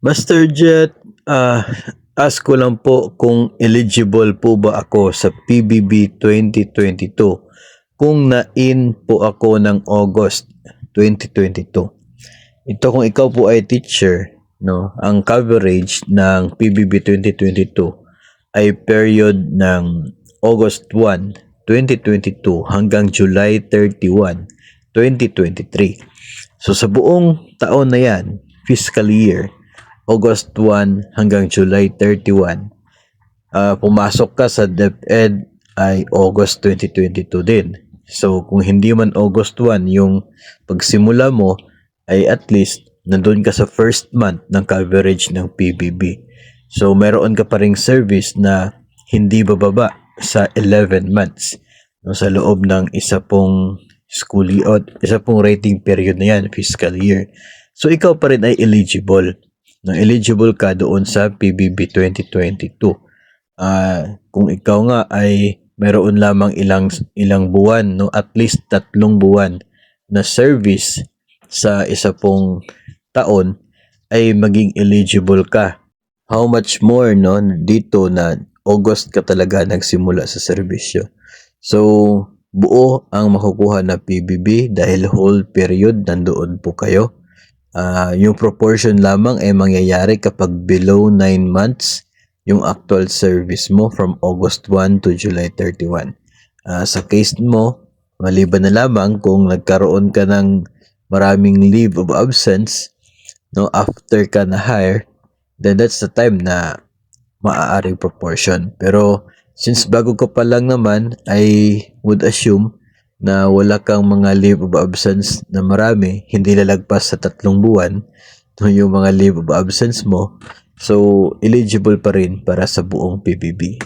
Master Jet, ask ko lang po kung eligible po ba ako sa PBB 2022 kung na-in po ako ng August 2022. Ito kung ikaw po ay teacher, no, ang coverage ng PBB 2022 ay period ng August 1, 2022 hanggang July 31, 2023. So sa buong taon na yan, fiscal year, August 1 hanggang July 31, pumasok ka sa DepEd ay August 2022 din. So kung hindi man August 1 yung pagsimula mo, ay at least nandun ka sa first month ng coverage ng PBB. So meron ka pa ring service na hindi bababa sa 11 months, no, sa loob ng isa pong school year, isa pong rating period na yan, fiscal year. So ikaw pa rin ay eligible. Eligible ka doon sa PBB 2022. Kung ikaw nga ay meron lamang ilang buwan, no, at least 3 buwan na service sa isa pong taon, ay maging eligible ka. How much more, no, dito na August ka talaga nagsimula sa serbisyo. So buo ang makukuha na PBB dahil whole period nandoon po kayo. Yung proportion lamang ay mangyayari kapag below 9 months yung actual service mo from August 1 to July 31. Sa case mo, maliban na lamang kung nagkaroon ka ng maraming leave of absence, no, after ka na hire, then that's the time na maaaring proportion. Pero since bago ka pa lang naman, I would assume na wala kang mga leave of absence na marami, hindi lalagpas sa 3 buwan, no, yung mga leave of absence mo. So eligible pa rin para sa buong PBB.